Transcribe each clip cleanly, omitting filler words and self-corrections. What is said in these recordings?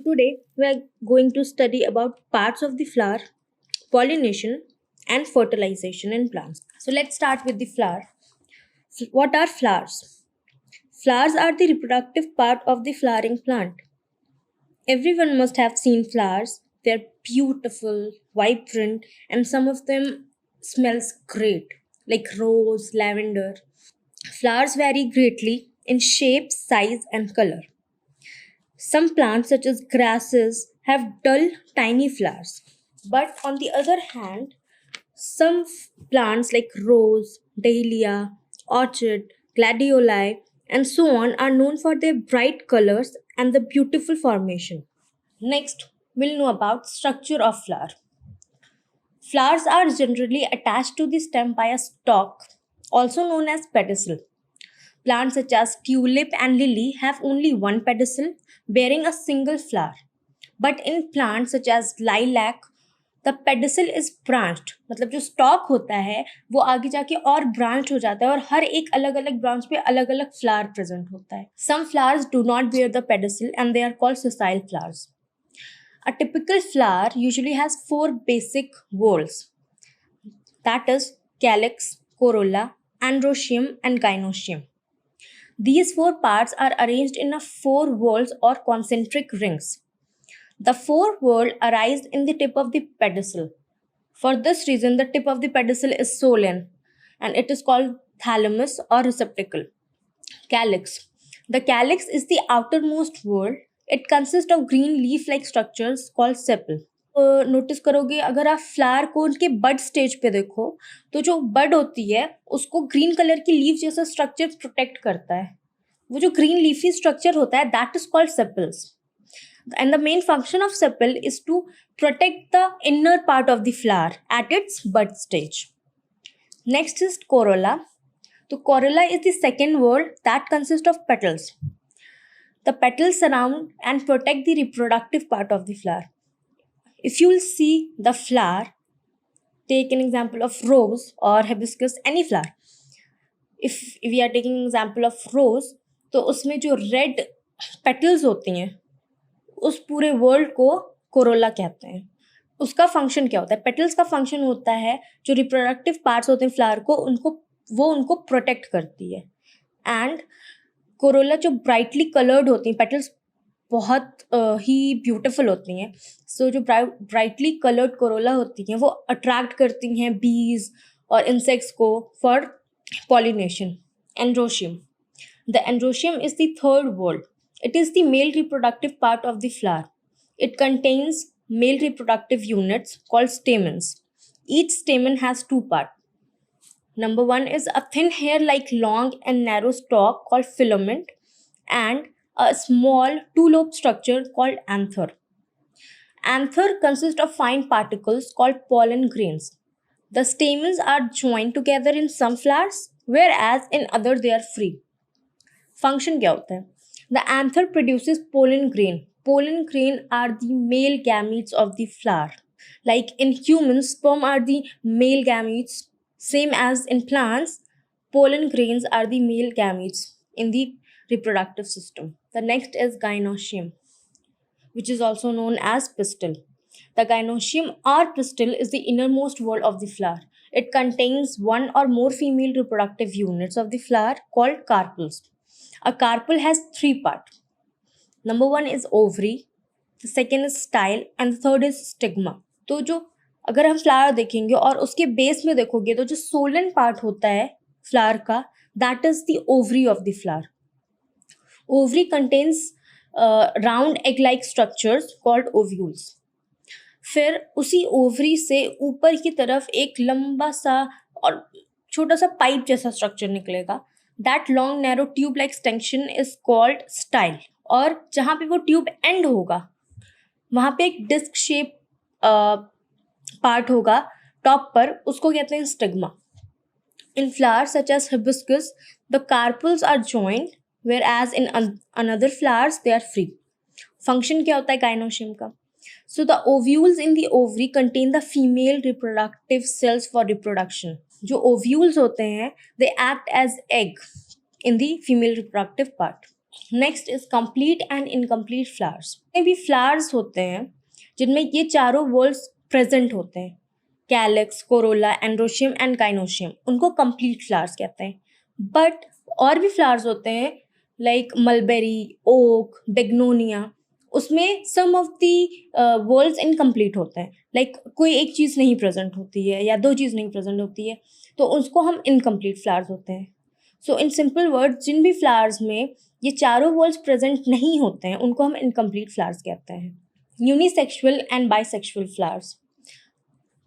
today we are going to study about parts of the flower, pollination, and fertilization in plants. So let's start with the flower. What are flowers? Flowers are the reproductive part of the flowering plant. Everyone must have seen flowers. They're beautiful, vibrant, and some of them smells great, like rose, lavender. Flowers vary greatly in shape, size, and color. Some plants, such as grasses, have dull, tiny flowers. But on the other hand, some plants like rose, dahlia, orchid, gladioli, and so on are known for their bright colors and the beautiful formation. Next, we'll know about structure of flower. Flowers are generally attached to the stem by a stalk, also known as pedicel. Plants such as tulip and lily have only one pedicel bearing a single flower. But in plants such as lilac, the pedicel is branched. मतलब जो stalk होता है वो आगे जाके और branched हो जाता है और हर एक अलग अलग branch पे अलग अलग flower present होता है. Some flowers do not bear the pedicel and they are called sessile flowers. A typical flower usually has four basic whorls, that is calyx, corolla, androecium, and gynoecium. These four parts are arranged in a four whorls or concentric rings. The four whorls arise in the tip of the pedicel. For this reason, the tip of the pedicel is swollen and it is called thalamus or receptacle. Calyx. The calyx is the outermost whorl. It consists of green leaf-like structures called sepal. Notice करोगे अगर आप flower को उनके बड stage पे देखो तो जो बड होती है उसको ग्रीन कलर की लीफ जैसा स्ट्रक्चर प्रोटेक्ट करता है. वो जो ग्रीन लीफी स्ट्रक्चर होता है that is called sepals. And the main function of sepal is to protect the inner part of the flower at its bud stage. Next is corolla. So corolla is the second whorl that consists of petals. The petals surround and protect the reproductive part of the flower. If you will see the flower, take an example of rose or hibiscus, any flower. If we are taking example of rose, तो उसमें जो red petals होती हैं उस पूरे world को Corolla कहते हैं. उसका फंक्शन क्या होता है? पेटल्स का फंक्शन होता है जो रिप्रोडक्टिव पार्ट्स होते हैं फ्लावर को उनको प्रोटेक्ट करती है. एंड कोरोला जो ब्राइटली कलर्ड होती हैं, पेटल्स बहुत ही ब्यूटीफुल होती हैं. सो जो ब्राइटली कलर्ड कोरोला होती हैं वो अट्रैक्ट करती हैं बीज और इंसेक्ट्स को for pollination. Androecium. The androecium is the third whorl. It is the male reproductive part of the flower. It contains male reproductive units called stamens. Each stamen has two parts. Number one is a thin hair-like long and narrow stalk called filament and a small two-lobed structure called anther. Anther consists of fine particles called pollen grains. The stamens are joined together in some flowers, whereas in others they are free. Function क्या होता है? The anther produces pollen grain. Pollen grain are the male gametes of the flower. Like in humans, sperm are the male gametes. Same as in plants, pollen grains are the male gametes in the reproductive system. The next is gynoecium, which is also known as pistil. The gynoecium or pistil is the innermost wall of the flower. It contains one or more female reproductive units of the flower called carpels. A carpel has three parts. Number one is ovary, the second is style, and the third is stigma. तो जो अगर हम flower देखेंगे और उसके base में देखोगे तो जो सोलन पार्ट होता है फ्लावर का that is the ovary of the flower. Ovary contains round egg like structures called ovules. फिर उसी ओवरी से ऊपर की तरफ एक लंबा सा और छोटा सा पाइप जैसा स्ट्रक्चर निकलेगा. That long narrow tube like extension is called style. और जहाँ पे वो ट्यूब एंड होगा वहाँ पे एक डिस्क शेप पार्ट होगा टॉप पर, उसको कहते हैं stigma. In flowers such as hibiscus, the carpels are joined, whereas in another flowers they are free. Function क्या होता है gynoecium का? So the ovules in the ovary contain the female reproductive cells for reproduction. जो ovules होते हैं they act as egg in the female reproductive part. Next is complete and incomplete flowers. भी flowers होते हैं जिनमें ये चारों वॉल्स प्रेजेंट होते हैं, calyx, Corolla, androecium and gynoecium, उनको कंप्लीट फ्लावर्स कहते हैं। बट और भी फ्लावर्स होते हैं लाइक मलबेरी, ओक, बेगनोनिया, उसमें सम ऑफ दी वॉल्स इनकम्प्लीट होते हैं, लाइक कोई एक चीज़ नहीं प्रेजेंट होती है या दो चीज़ नहीं प्रेजेंट होती है, तो उसको हम इनकम्प्लीट फ्लावर्स होते हैं। सो इन सिंपल वर्ड, जिन भी फ्लावर्स में ये चारों वॉल्स प्रेजेंट नहीं होते हैं उनको हम इनकम्प्लीट फ्लावर्स कहते हैं। Unisexual and bisexual flowers.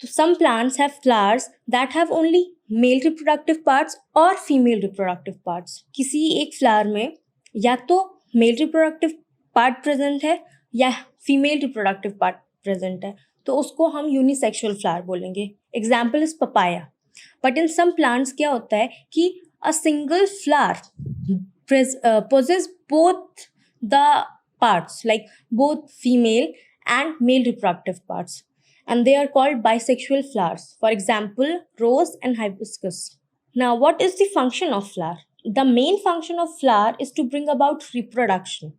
So some plants have flowers that have only male reproductive parts or female reproductive parts. किसी एक फ्लावर में या तो मेल रिप्रोडक्टिव पार्ट प्रेजेंट है या फीमेल रिप्रोडक्टिव पार्ट प्रेजेंट है, तो उसको हम यूनिसेक्सुअल फ्लावर बोलेंगे। Example is papaya. But in some plants क्या होता है कि a single flower possess both the parts, like both female and male reproductive parts, and they are called bisexual flowers. For example, rose and hibiscus. Now, what is the function of flower? The main function of flower is to bring about reproduction.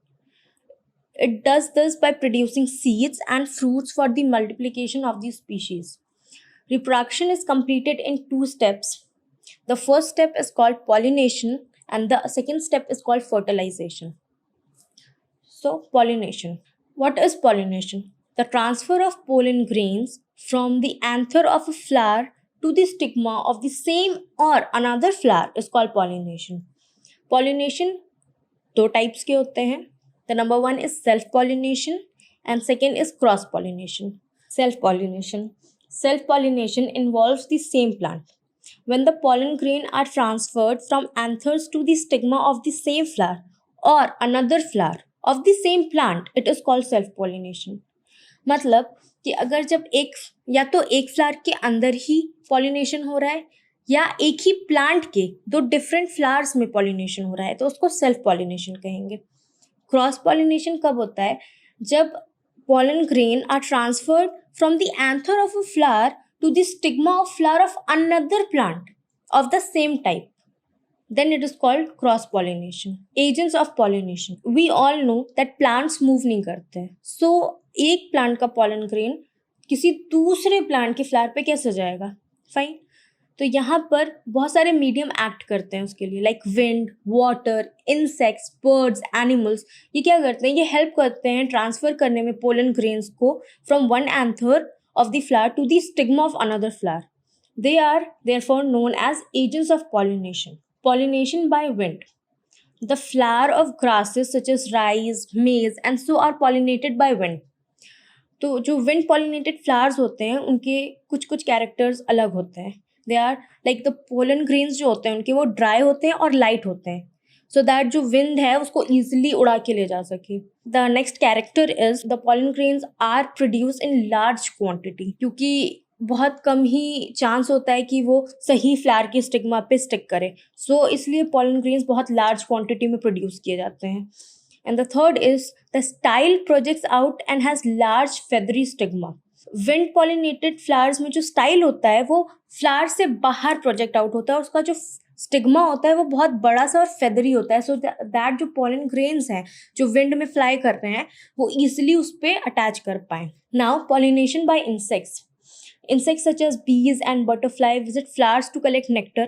It does this by producing seeds and fruits for the multiplication of the species. Reproduction is completed in 2 steps. The first step is called pollination and the second step is called fertilization. So, pollination. What is pollination? The transfer of pollen grains from the anther of a flower to the stigma of the same or another flower is called pollination. Pollination दो types के होते हैं. The number one is self-pollination and second is cross-pollination. Self-pollination. Self-pollination involves the same plant. When the pollen grain are transferred from anthers to the stigma of the same flower or another flower of the same plant, it is called self-pollination. मतलब कि अगर जब एक या तो एक flower के अंदर ही पॉलिनेशन हो रहा है या एक ही प्लांट के दो डिफरेंट फ्लावर्स में पॉलिनेशन हो रहा है, तो उसको सेल्फ पॉलिनेशन कहेंगे। क्रॉस पॉलिनेशन कब होता है? जब pollen grain are transferred from the anther of a flower to the stigma of flower of another plant of the same type. Then it is called cross pollination. Agents of pollination. We all know that plants move नहीं करते हैं. So एक plant का pollen grain किसी दूसरे plant के flower पे कैसे जाएगा? Fine. तो यहाँ पर बहुत सारे मीडियम एक्ट करते हैं उसके लिए, like wind, water, insects, birds, animals. ये क्या करते हैं? ये हेल्प करते हैं ट्रांसफर करने में पोलन ग्रेन्स को from one anther of the flower to the stigma of another flower. They are therefore known as agents of pollination. Pollination by wind. The flower of grasses such as rice, maize and so are pollinated by wind. तो जो wind pollinated flowers होते हैं उनके कुछ कुछ characters अलग होते हैं. They are like the pollen grains जो होते हैं उनके वो ड्राई होते हैं और लाइट होते हैं, सो दैट जो विंड है उसको ईजिली उड़ा के ले जा सके. The next character is the pollen grains are produce in large quantity, क्योंकि बहुत कम ही चांस होता है कि वो सही फ्लावर की स्टिग्मा पे स्टिक करे, सो इसलिए पोलन ग्रेन्स बहुत लार्ज क्वांटिटी में प्रोड्यूस किए जाते हैं. And the third is the style projects out and has large feathery stigma. Wind pollinated flowers में जो स्टाइल होता है वो फ्लावर से बाहर प्रोजेक्ट आउट होता है, और उसका जो स्टिग्मा होता है वो बहुत बड़ा सा और फेदरी होता है, सो दैट जो पोलन ग्रेन्स हैं जो विंड में फ्लाई कर रहे हैं वो ईजिली उस पर अटैच कर पाए. Now pollination by insects. Insects such as bees and butterfly visit flowers to collect nectar.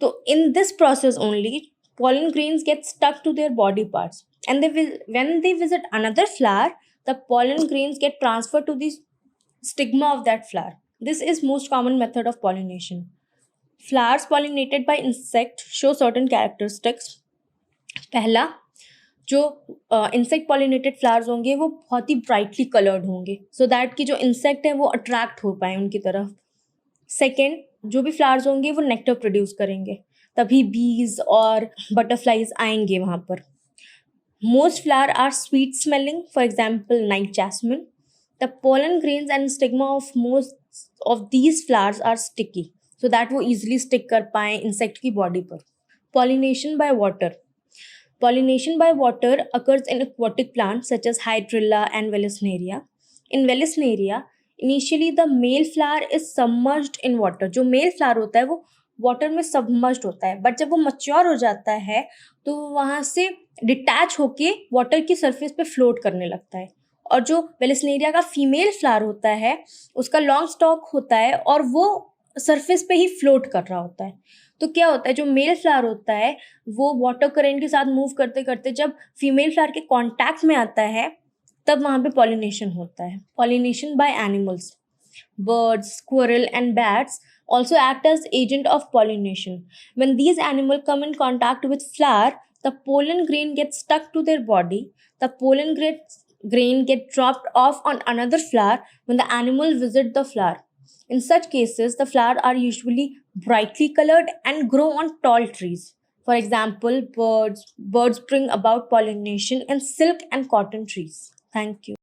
So in this process only, pollen grains get stuck to their body parts, and when they visit another flower, the pollen grains get transferred to the stigma of that flower. This is most common method of pollination. Flowers pollinated by insect show certain characteristics. पहला, जो insect pollinated flowers होंगे वो बहुत ही brightly coloured होंगे, so that कि जो insect है वो अट्रैक्ट हो पाए उनकी तरफ. सेकेंड, जो भी फ्लावर्स होंगे वो नेक्टर प्रोड्यूस करेंगे, तभी बीज और बटरफ्लाइज आएंगे वहाँ पर. Most flower are sweet smelling, for example night jasmine. The pollen grains and stigma of most of these flowers are sticky, so that वो ईजिली स्टिक कर पाएँ इंसेक्ट की बॉडी पर. Pollination by water. Pollination by water occurs in aquatic plants such as Hydrilla and Vallisneria. In Vallisneria, initially the male flower is submerged in water. जो male flower होता है वो water में submerged होता है, but जब वो मैच्योर हो जाता है तो वहाँ से डिटैच होके वाटर की सरफेस पे फ्लोट करने लगता है। और जो वेलेस्नेरिया का फीमेल फ्लावर होता है उसका लॉन्ग स्टॉक होता है और वो सरफेस पे ही फ्लोट कर रहा होता है। तो क्या होता है, जो मेल फ्लावर होता है वो वाटर करेंट के साथ मूव करते करते जब फीमेल फ्लावर के कांटेक्ट में आता है तब वहाँ पे पॉलिनेशन होता है। Pollination by animals, birds, squirrel, and bats also act as agent of pollination. When these animals come in contact with flower, the pollen grain gets stuck to their body. The grain get dropped off on another flower when the animal visit the flower. In such cases, the flowers are usually brightly colored and grow on tall trees. For example, birds bring about pollination in silk and cotton trees. Thank you.